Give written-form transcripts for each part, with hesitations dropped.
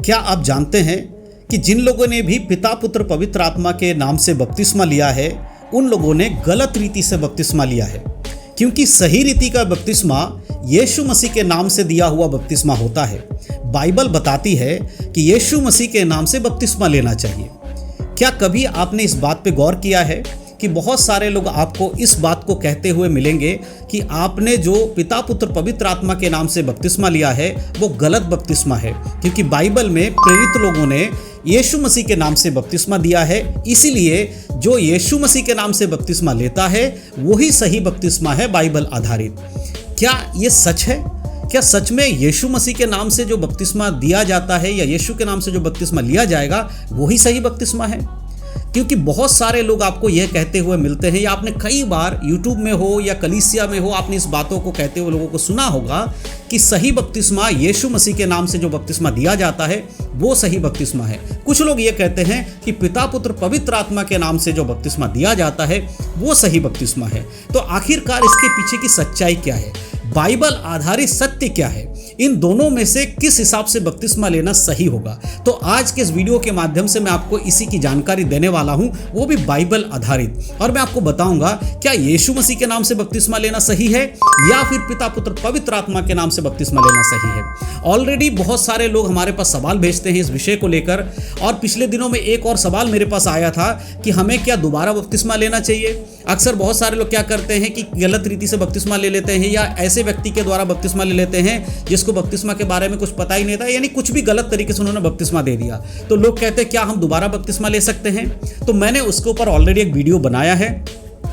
क्या आप जानते हैं कि जिन लोगों ने भी पिता पुत्र पवित्र आत्मा के नाम से बपतिस्मा लिया है उन लोगों ने गलत रीति से बपतिस्मा लिया है, क्योंकि सही रीति का बपतिस्मा यीशु मसीह के नाम से दिया हुआ बपतिस्मा होता है। बाइबल बताती है कि यीशु मसीह के नाम से बपतिस्मा लेना चाहिए। क्या कभी आपने इस बात पे गौर किया है कि बहुत सारे लोग आपको इस बात को कहते हुए मिलेंगे कि आपने जो पिता पुत्र पवित्र आत्मा के नाम से बपतिस्मा लिया है वो गलत बपतिस्मा है, क्योंकि बाइबल में प्रेरित लोगों ने यीशु मसीह के नाम से बपतिस्मा दिया है। इसीलिए जो यीशु मसीह के नाम से बपतिस्मा लेता है वही सही बपतिस्मा है बाइबल आधारित। क्या ये सच है? क्या सच में यीशु मसीह के नाम से जो बपतिस्मा दिया जाता है या यीशु के नाम से जो बपतिस्मा लिया जाएगा वही सही बपतिस्मा है? क्योंकि बहुत सारे लोग आपको यह कहते हुए मिलते हैं, या आपने कई बार यूट्यूब में हो या कलीसिया में हो आपने इस बातों को कहते हुए लोगों को सुना होगा कि सही बपतिस्मा यीशु मसीह के नाम से जो बपतिस्मा दिया जाता है वो सही बपतिस्मा है। कुछ लोग ये कहते हैं कि पिता पुत्र पवित्र आत्मा के नाम से जो बपतिस्मा दिया जाता है वो सही बपतिस्मा है। तो आखिरकार इसके पीछे की सच्चाई क्या है? बाइबल आधारित सत्य क्या है? इन दोनों में से किस हिसाब से बपतिस्मा लेना सही होगा? तो आज के इस वीडियो के माध्यम से मैं आपको इसी की जानकारी देने वाला हूं, वो भी बाइबल आधारित। और मैं आपको बताऊंगा क्या यीशु मसीह के नाम से बपतिस्मा लेना सही है या फिर पिता पुत्र पवित्र आत्मा के नाम से बपतिस्मा लेना सही है। ऑलरेडी बहुत सारे लोग हमारे पास सवाल भेजते हैं इस विषय को लेकर, और पिछले दिनों में एक और सवाल मेरे पास आया था कि हमें क्या दोबारा बपतिस्मा लेना चाहिए। अक्सर बहुत सारे लोग क्या करते हैं कि गलत रीति से बपतिस्मा ले लेते हैं, या ऐसे व्यक्ति के द्वारा बपतिस्मा ले लेते हैं जिसको बपतिस्मा के बारे में कुछ पता ही नहीं था, यानी कुछ भी गलत तरीके से उन्होंने बपतिस्मा दे दिया। तो लोग कहते हैं क्या हम दोबारा बपतिस्मा ले सकते हैं? तो मैंने उसके ऊपर ऑलरेडी एक वीडियो बनाया है,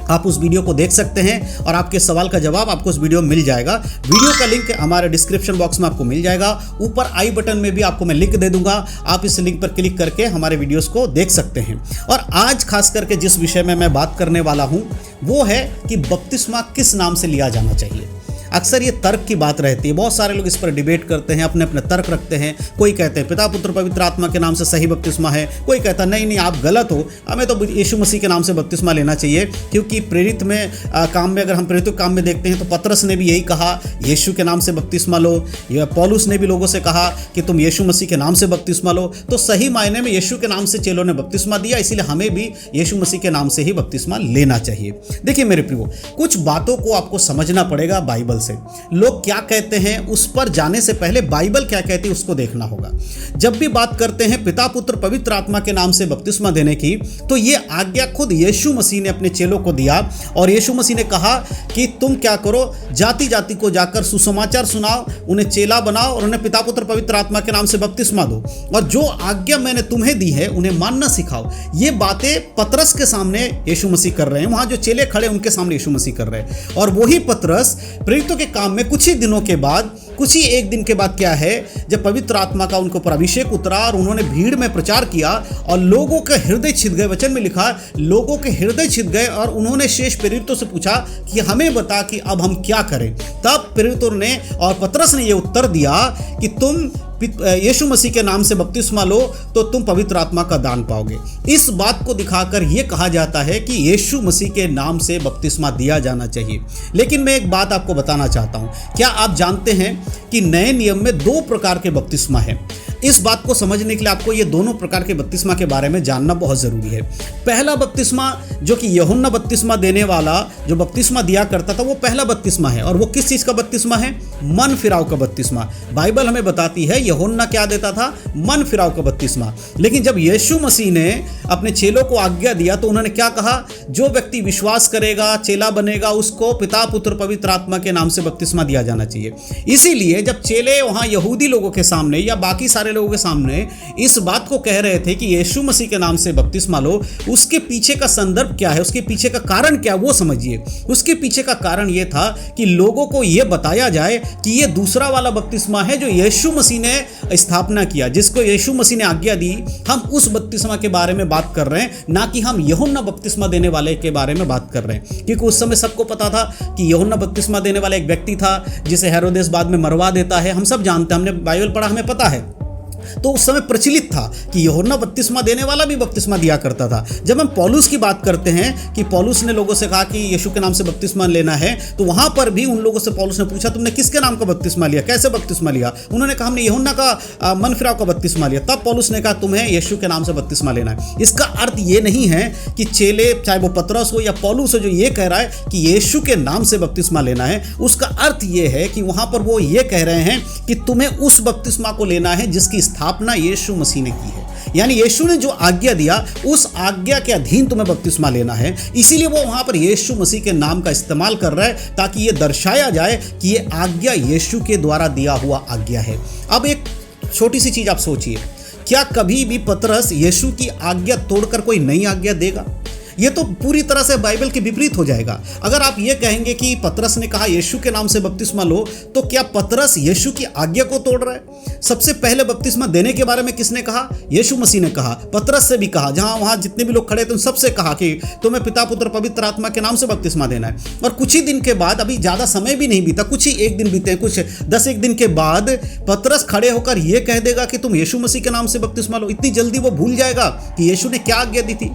आप उस वीडियो को देख सकते हैं और आपके सवाल का जवाब आपको उस वीडियो में मिल जाएगा। वीडियो का लिंक हमारे डिस्क्रिप्शन बॉक्स में आपको मिल जाएगा, ऊपर आई बटन में भी आपको मैं लिंक दे दूंगा, आप इस लिंक पर क्लिक करके हमारे वीडियोस को देख सकते हैं। और आज खास करके जिस विषय में मैं बात करने वाला हूं वो है कि बपतिस्मा किस नाम से लिया जाना चाहिए। अक्सर ये तर्क की बात रहती है, बहुत सारे लोग इस पर डिबेट करते हैं, अपने अपने तर्क रखते हैं। कोई कहते हैं पिता पुत्र पवित्र आत्मा के नाम से सही बपतिस्मा है, कोई कहता नहीं आप गलत हो, हमें तो यीशु मसीह के नाम से बपतिस्मा लेना चाहिए। क्योंकि प्रेरित में काम में अगर हम प्रेरित काम में देखते हैं तो पतरस ने भी यही कहा यीशु के नाम से बपतिस्मा लो, या पौलुस ने भी लोगों से कहा कि तुम यीशु मसीह के नाम से बपतिस्मा लो। तो सही मायने में यीशु के नाम से चेलों ने बपतिस्मा दिया, इसीलिए हमें भी यीशु मसीह के नाम से ही बपतिस्मा लेना चाहिए। देखिए मेरे प्रियो, कुछ बातों को आपको समझना पड़ेगा बाइबल से। लोग क्या कहते हैं उस पर जाने से पहले बाइबल क्या कहती है उसको देखना होगा। जब भी बात करते हैं पिता पुत्र पवित्र आत्मा के नाम से बपतिस्मा देने की, तो ये आज्ञा खुद यीशु मसीह ने अपने चेलों को दिया, और यीशु मसीह ने कहा कि तुम क्या करो, जाति जाति को जाकर सुसमाचार सुनाओ, उन्हें चेला बनाओ और उन्हें पिता पुत्र पवित्र आत्मा के नाम से बपतिस्मा दो, और जो आज्ञा मैंने तुम्हें दी है उन्हें मानना सिखाओ। ये बातें पतरस के सामने यीशु मसीह कर रहे हैं, वहां जो चेले खड़े उनके सामने यीशु मसीह कर रहे हैं। और वही पतरस प्रेरितों के काम में कुछ ही दिनों के बाद, कुछ ही एक दिन के बाद क्या है, जब पवित्र आत्मा का उनको पर अभिषेक उतरा और उन्होंने भीड़ में प्रचार किया और लोगों के हृदय छिद गए। वचन में लिखा लोगों के हृदय छिद गए, और उन्होंने शेष प्रेरितों से पूछा कि हमें बता कि अब हम क्या करें। तब प्रेरितों ने और पतरस ने यह उत्तर दिया कि तुम यीशु मसीह के नाम से बपतिस्मा लो तो तुम पवित्र आत्मा का दान पाओगे। इस बात को दिखाकर यह कहा जाता है कि यीशु मसीह के नाम से बपतिस्मा दिया जाना चाहिए। लेकिन मैं एक बात आपको बताना चाहता हूं, क्या आप जानते हैं कि नए नियम में 2 प्रकार के बपतिस्मा हैं? इस बात को समझने के लिए आपको ये दोनों प्रकार के बपतिस्मा के बारे में जानना बहुत जरूरी है। पहला बपतिस्मा जो कि यूहन्ना बपतिस्मा देने वाला जो बपतिस्मा दिया करता था वो पहला बपतिस्मा है, और वो किस चीज का बपतिस्मा है? मन फिराव का बपतिस्मा। बाइबल हमें बताती है यूहन्ना क्या देता था? मन फिराव का बपतिस्मा। लेकिन जब यीशु मसीह ने अपने चेलों को आज्ञा दिया तो उन्होंने क्या कहा? जो व्यक्ति विश्वास करेगा, चेला बनेगा, उसको पिता पुत्र पवित्र आत्मा के नाम से बपतिस्मा दिया जाना चाहिए। इसीलिए जब चेले वहां यहूदी लोगों के सामने या बाकी सारे लोगों के सामने इस बात को कह रहे थे कि यीशु मसीह के नाम से बपतिस्मा लो, उसके पीछे का संदर्भ क्या है, उसके पीछे का कारण क्या, वो समझिए। उसके पीछे का कारण यह था कि लोगों को यह बताया जाए कि यह दूसरा वाला बपतिस्मा है जो यीशु मसीह ने स्थापना किया, जिसको यीशु मसीह ने आज्ञा दी। हम उस बपतिस्मा के बारे में बात कर रहे हैं, ना कि हम यूहन्ना बपतिस्मा देने वाले के बारे में बात कर रहे हैं। क्योंकि उस समय सबको पता था कि यूहन्ना बपतिस्मा देने वाला एक व्यक्ति था जिसे हेरोदेस बाद में मरवा देता है। हम सब जानते हैं, हमने बाइबल पढ़ा, हमें पता है। तो उस समय प्रचलित था कि यूहन्ना बपतिस्मा देने वाला भी बपतिस्मा दिया करता था। जब हम पौलुस की बात करते हैं कि पौलुस ने लोगों से कहा कि यीशु के नाम से बपतिस्मा लेना है, तो वहां पर भी उन लोगों से पौलुस ने पूछा तुमने किसके नाम का बपतिस्मा लिया, कैसे बपतिस्मा लिया? उन्होंने कहा हमने यूहन्ना का मन फिराव का बपतिस्मा लिया। तब पौलुस ने कहा तुम्हें यीशु के नाम से बपतिस्मा लेना है। इसका अर्थ ये नहीं है कि चेले, चाहे वो पतरस हो या पौलुस हो, जो ये कह रहा है कि यीशु के नाम से बपतिस्मा लेना है, उसका अर्थ ये है कि वहां पर वो ये कह रहे हैं कि तुम्हें उस बपतिस्मा को लेना है जिसकी स्थापना यीशु मसीह ने की है। यानी यीशु ने जो आज्ञा दिया उस आज्ञा के अधीन तुम्हें बपतिस्मा लेना है। इसीलिए वो वहां पर यीशु मसीह के नाम का इस्तेमाल कर रहा है ताकि ये दर्शाया जाए कि ये आज्ञा यीशु के द्वारा दिया हुआ आज्ञा है। अब एक छोटी सी चीज आप सोचिए, क्या कभी भी पतरस यीशु की आज्ञा तोड़कर कोई नई आज्ञा देगा? ये तो पूरी तरह से बाइबल के विपरीत हो जाएगा। अगर आप ये कहेंगे कि पतरस ने कहा यीशु के नाम से बपतिस्मा लो, तो क्या पतरस यीशु की आज्ञा को तोड़ रहा है? सबसे पहले बपतिस्मा देने के बारे में किसने कहा? यीशु मसीह ने कहा। पतरस से भी कहा, जहां वहां जितने भी लोग खड़े थे उन सबसे कहा कि तुम्हें पिता पुत्र पवित्र आत्मा के नाम से बपतिस्मा देना है। और कुछ ही दिन के बाद, अभी ज्यादा समय भी नहीं बीता, कुछ ही एक दिन बीते, कुछ 10 दिन के बाद पतरस खड़े होकर यह कह देगा कि तुम यीशु मसीह के नाम से बपतिस्मा लो। इतनी जल्दी वो भूल जाएगा कि यीशु ने क्या आज्ञा दी थी?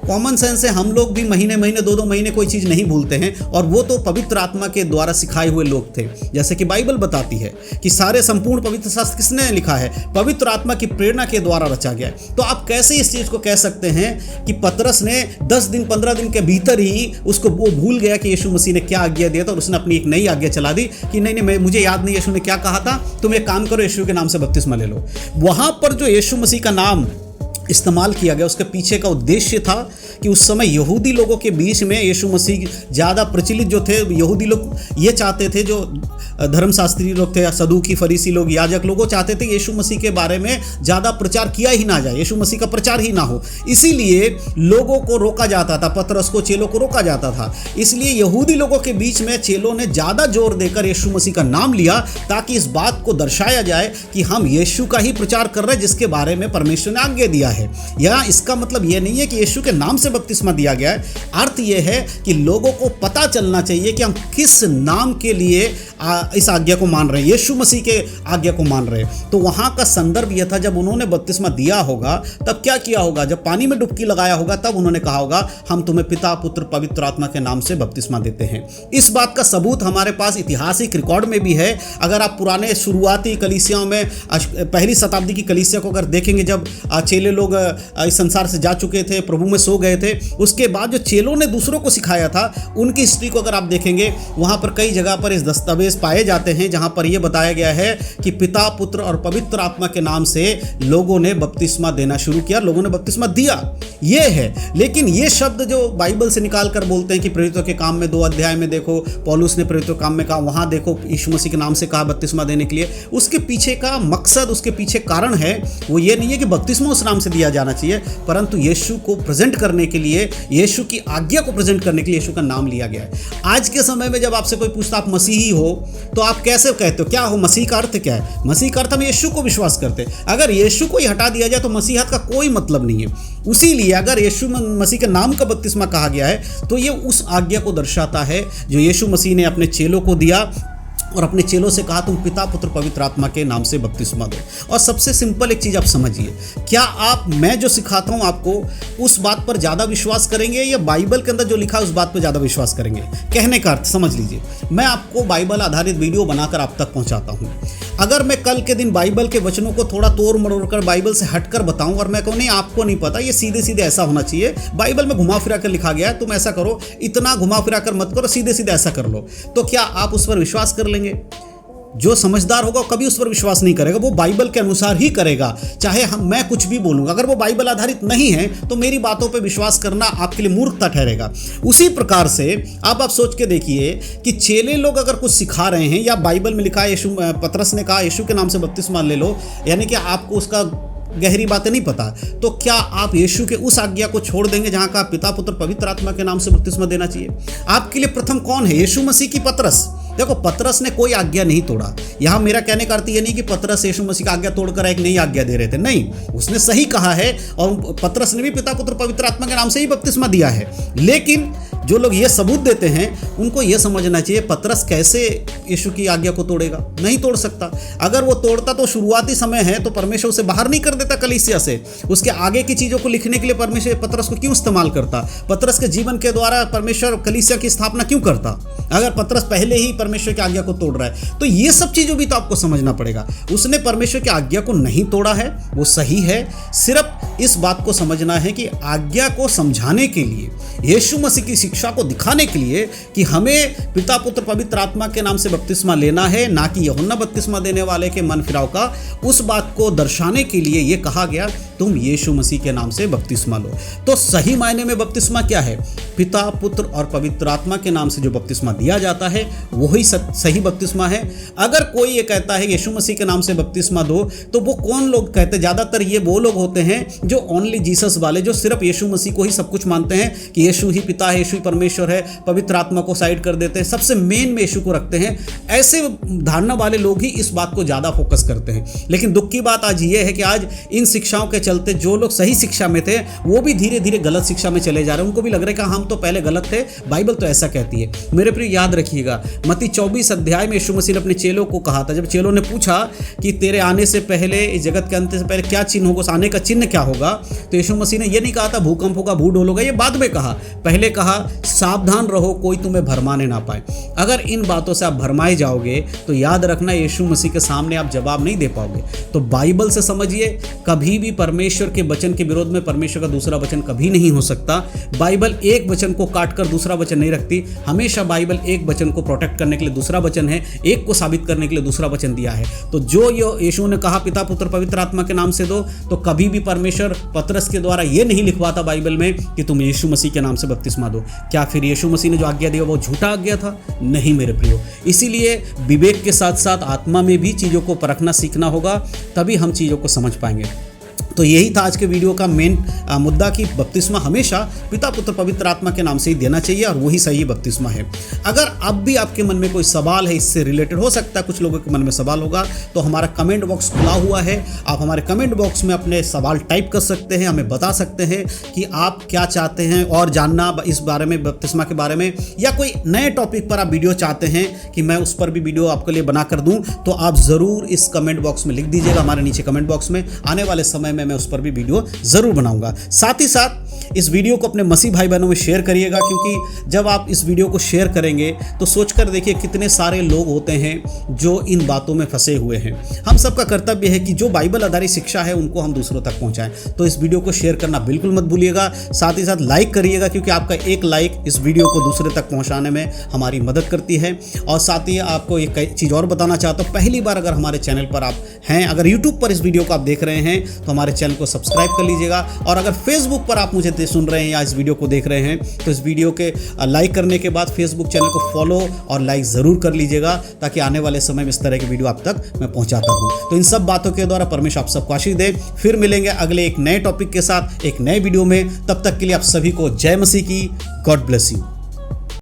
कॉमन सेंस है, हम लोग भी महीने 2-2 महीने कोई चीज नहीं भूलते हैं, और वो तो पवित्र आत्मा के द्वारा सिखाए हुए लोग थे। जैसे कि बाइबल बताती है कि सारे संपूर्ण पवित्र शास्त्र किसने लिखा है? पवित्र आत्मा की प्रेरणा के द्वारा रचा गया है। तो आप कैसे इस चीज को कह सकते हैं कि पतरस ने 10 दिन 15 दिन के भीतर ही उसको वो भूल गया कि यीशु मसीह ने क्या आज्ञा दिया था, और उसने अपनी एक नई आज्ञा चला दी कि नहीं मुझे याद नहीं यीशु ने क्या कहा था, तुम एक काम करो यीशु के नाम से बपतिस्मा ले लो। वहां पर जो यीशु मसीह का नाम इस्तेमाल किया गया, उसके पीछे का उद्देश्य था कि उस समय यहूदी लोगों के बीच में यीशु मसीह ज़्यादा प्रचलित जो थे, यहूदी लोग ये चाहते थे, जो धर्मशास्त्री लोग थे, सदूकी, फरीसी लोग, याजक लोग, वो चाहते थे यीशु मसीह के बारे में ज़्यादा प्रचार किया ही ना जाए, यीशु मसीह का प्रचार ही ना हो। इसीलिए लोगों को रोका जाता था, पतरस को, चेलों को रोका जाता था। इसलिए यहूदी लोगों के बीच में चेलों ने ज़्यादा जोर देकर यीशु मसीह का नाम लिया ताकि इस बात को दर्शाया जाए कि हम यीशु का ही प्रचार कर रहे हैं जिसके बारे में परमेश्वर ने आज्ञा दिया है। यहाँ इसका मतलब यह नहीं है कि यीशु के नाम से बपतिस्मा दिया गया है। अर्थ यह है कि लोगों को पता चलना चाहिए कि हम किस नाम के लिए इस आज्ञा को मान रहे हैं, यीशु मसीह के आज्ञा को मान रहे हैं। तो वहां का संदर्भ यह था, जब उन्होंने बपतिस्मा दिया होगा तब क्या किया होगा? जब पानी में डुबकी लगाया होगा तब उन्होंने कहा होगा हम तुम्हें पिता पुत्र पवित्र आत्मा के नाम से बपतिस्मा देते हैं। इस बात का सबूत हमारे पास ऐतिहासिक रिकॉर्ड में भी है। अगर आप पुराने शुरुआती कलीसियाओं में, पहली शताब्दी की कलीसिया को अगर देखेंगे, जब चेले लोग इस संसार से जा चुके थे, प्रभु में सो गए थे, उसके बाद जो चेलों ने दूसरों को सिखाया था, उनकी हिस्ट्री को अगर आप देखेंगे, वहां पर कई जगह पर इस दस्तावेज पाए जाते हैं जहां पर यह बताया गया है कि पिता पुत्र और पवित्र आत्मा के नाम से लोगों ने बपतिस्मा देना शुरू किया, लोगों ने बपतिस्मा दिया। यह है, लेकिन ये शब्द जो बाइबल से निकाल कर बोलते हैं कि प्रेरितों के काम में 2 अध्याय में देखो, पौलुस ने प्रेरितों के काम में कहा, वहां देखो यीशु मसीह के नाम से कहा बपतिस्मा देने के लिए, उसके पीछे का मकसद, उसके पीछे कारण है, वो ये नहीं है कि बपतिस्मा उस नाम से दिया जाना चाहिए, परंतु यीशु को प्रेजेंट करने के लिए, यीशु की आज्ञा को प्रेजेंट करने के लिए यीशु का नाम लिया गया है। आज के समय में जब आपसे कोई पूछता आप मसीही हो, तो आप कैसे कहते हो, क्या हो, मसीह का अर्थ क्या है? मसीह का अर्थ हम यीशु को विश्वास करते हैं। अगर यीशु को ही हटा दिया जाए तो मसीहत का कोई मतलब नहीं है। उसीलिए अगर यीशु मसीह के नाम का बपतिस्मा कहा गया है तो ये उस आज्ञा को दर्शाता है जो यीशु मसीह ने अपने चेलों को दिया, और अपने चेलों से कहा तुम पिता पुत्र पवित्र आत्मा के नाम से बपतिस्मा दो। और सबसे सिंपल एक चीज़ आप समझिए, क्या आप, मैं जो सिखाता हूं आपको, उस बात पर ज़्यादा विश्वास करेंगे या बाइबल के अंदर जो लिखा है उस बात पर ज़्यादा विश्वास करेंगे? कहने का अर्थ समझ लीजिए, मैं आपको बाइबल आधारित वीडियो बनाकर आप तक पहुंचाता हूं। अगर मैं कल के दिन बाइबल के वचनों को थोड़ा तोड़ मरोड़ कर बाइबल से हटकर बताऊं और मैं कहूँ नहीं आपको नहीं पता, ये सीधे सीधे ऐसा होना चाहिए, बाइबल में घुमा फिरा कर लिखा गया है, तुम ऐसा करो, इतना घुमा फिरा कर मत करो, सीधे सीधे ऐसा कर लो, तो क्या आप उस पर विश्वास कर लेंगे? जो समझदार होगा कभी उस पर विश्वास नहीं करेगा, वो बाइबल के अनुसार ही करेगा, चाहे मैं कुछ भी बोलूँगा। अगर वो बाइबल आधारित नहीं है तो मेरी बातों पर विश्वास करना आपके लिए मूर्खता ठहरेगा। उसी प्रकार से आप सोच के देखिए कि चेले लोग अगर कुछ सिखा रहे हैं, या बाइबल में लिखा है, पतरस ने कहा यीशु के नाम से बपतिस्मा ले लो, यानी कि आपको उसका गहरी बातें नहीं पता, तो क्या आप यीशु के उस आज्ञा को छोड़ देंगे जहां का पिता पुत्र पवित्र आत्मा के नाम से बपतिस्मा देना चाहिए? आपके लिए प्रथम कौन है, यीशु मसीह की पतरस? देखो, पतरस ने कोई आज्ञा नहीं तोड़ा। यहां मेरा कहने का अर्थ यह नहीं कि पतरस यीशु मसीह की आज्ञा तोड़कर एक नई आज्ञा दे रहे थे, नहीं, उसने सही कहा है, और पतरस ने भी पिता पुत्र पवित्र आत्मा के नाम से ही बपतिस्मा दिया है। लेकिन जो लोग ये सबूत देते हैं उनको ये समझना चाहिए पतरस कैसे यीशु की आज्ञा को तोड़ेगा, नहीं तोड़ सकता। अगर वो तोड़ता तो शुरुआती समय है तो परमेश्वर उसे बाहर नहीं कर देता कलीसिया से। उसके आगे की चीज़ों को लिखने के लिए परमेश्वर पतरस को क्यों इस्तेमाल करता? पतरस के जीवन के द्वारा परमेश्वर कलीसिया की स्थापना क्यों करता अगर पतरस पहले ही परमेश्वर की आज्ञा को तोड़ रहा है? तो ये सब चीज़ों भी तो आपको समझना पड़ेगा। उसने परमेश्वर की आज्ञा को नहीं तोड़ा है, वो सही है। सिर्फ इस बात को समझना है कि आज्ञा को समझाने के लिए, यीशु मसीह की शिक्षा को दिखाने के लिए कि हमें पिता पुत्र पवित्र आत्मा के नाम से बपतिस्मा लेना है, ना कि यूहन्ना बपतिस्मा देने वाले के मन फिराव का, उस बात को दर्शाने के लिए ये कहा गया तुम यीशु मसीह के नाम से बपतिस्मा लो। तो सही मायने में बपतिस्मा क्या है? पिता पुत्र और पवित्र आत्मा के नाम से जो बपतिस्मा दिया जाता है वही सही बपतिस्मा है। अगर कोई ये कहता है यीशु मसीह के नाम से बपतिस्मा दो, तो वो कौन लोग कहते हैं? ज़्यादातर ये वो लोग होते हैं जो ओनली जीसस वाले, जो सिर्फ यीशु मसीह को ही सब कुछ मानते हैं कि यीशु ही पिता है, यीशु ही परमेश्वर है, पवित्र आत्मा को साइड कर देते हैं, सबसे मेन में यीशु को रखते हैं। ऐसे धारणा वाले लोग ही इस बात को ज़्यादा फोकस करते हैं। लेकिन दुख की बात आज ये है कि आज इन शिक्षाओं के चलते जो लोग सही शिक्षा में थे वो भी धीरे धीरे गलत शिक्षा में चले जा रहे हैं। उनको भी लग रहा है कि हम तो पहले गलत थे, बाइबल तो ऐसा कहती है। मेरे प्रिय याद रखिएगा, मत्ती 24 अध्याय में यीशु मसीह ने अपने चेलों को कहा था, जब चेलों ने पूछा कि तेरे आने से पहले, इस जगत के अंत से पहले क्या चिन्ह होगा, उस आने का चिन्ह क्या होगा, तो यीशु मसीह ने ये नहीं कहा था भूकंप होगा, भूडोल होगा, ये बाद में कहा। पहले कहा सावधान रहो कोई तुम्हें भरमाने ना पाए। अगर इन बातों से आप भरमाए जाओगे तो याद रखना यीशु मसीह के सामने आप जवाब नहीं दे पाओगे। तो बाइबल से समझिए, कभी भी परमेश्वर के वचन के विरोध में परमेश्वर का दूसरा वचन कभी नहीं हो सकता। बाइबल एक वचन को काटकर दूसरा वचन नहीं रखती। हमेशा बाइबल एक वचन को प्रोटेक्ट करने के लिए दूसरा वचन है, एक को साबित करने के लिए दूसरा वचन दिया है। तो जो यीशु ने कहा पिता पुत्र पवित्र आत्मा के नाम से दो, तो कभी भी परमेश्वर पतरस के द्वारा ये नहीं लिखवाता बाइबल में कि तुम यीशु मसीह के नाम से बपतिस्मा दो। क्या फिर यीशु मसीह ने जो आज्ञा दिया वो झूठा आज्ञा था? नहीं मेरे प्रियो। इसीलिए विवेक के साथ साथ आत्मा में भी चीज़ों को परखना सीखना होगा, तभी हम चीज़ों को समझ पाएंगे। तो यही था आज के वीडियो का मेन मुद्दा कि बपतिस्मा हमेशा पिता पुत्र पवित्र आत्मा के नाम से ही देना चाहिए और वही सही बपतिस्मा है। अगर अब भी आपके मन में कोई सवाल है इससे रिलेटेड, हो सकता है कुछ लोगों के मन में सवाल होगा, तो हमारा कमेंट बॉक्स खुला हुआ है। आप हमारे कमेंट बॉक्स में अपने सवाल टाइप कर सकते हैं, हमें बता सकते हैं कि आप क्या चाहते हैं और जानना इस बारे में, बपतिस्मा के बारे में, या कोई नए टॉपिक पर आप वीडियो चाहते हैं कि मैं उस पर भी वीडियो आपके लिए बना कर दूँ, तो आप ज़रूर इस कमेंट बॉक्स में लिख दीजिएगा, हमारे नीचे कमेंट बॉक्स में। आने वाले समय में मैं उस पर भी वीडियो जरूर बनाऊंगा। साथ ही साथ इस वीडियो को अपने मसीह भाई बहनों में शेयर करिएगा, क्योंकि जब आप इस वीडियो को शेयर करेंगे तो सोचकर देखिए कितने सारे लोग होते हैं जो इन बातों में फंसे हुए हैं। हम सबका कर्तव्य है कि जो बाइबल आधारित शिक्षा है उनको हम दूसरों तक पहुंचाएं। तो इस वीडियो को शेयर करना बिल्कुल मत भूलिएगा। साथ ही साथ लाइक करिएगा, क्योंकि आपका एक लाइक इस वीडियो को दूसरे तक पहुंचाने में हमारी मदद करती है। और साथ ही आपको एक चीज़ और बताना चाहता हूँ, पहली बार अगर हमारे चैनल पर आप हैं, अगर यूट्यूब पर इस वीडियो को आप देख रहे हैं तो हमारे चैनल को सब्सक्राइब कर लीजिएगा। और अगर फेसबुक पर आप मुझे सुन रहे हैं या इस वीडियो को देख रहे हैं तो इस वीडियो के लाइक करने के बाद फेसबुक चैनल को फॉलो और लाइक ज़रूर कर लीजिएगा, ताकि आने वाले समय में इस तरह के वीडियो आप तक मैं पहुंचाता हूं। तो इन सब बातों के द्वारा परमेश्वर आप सबको आशीष दे। फिर मिलेंगे अगले एक नए टॉपिक के साथ एक नए वीडियो में। तब तक के लिए आप सभी को जय मसीह की। God bless you.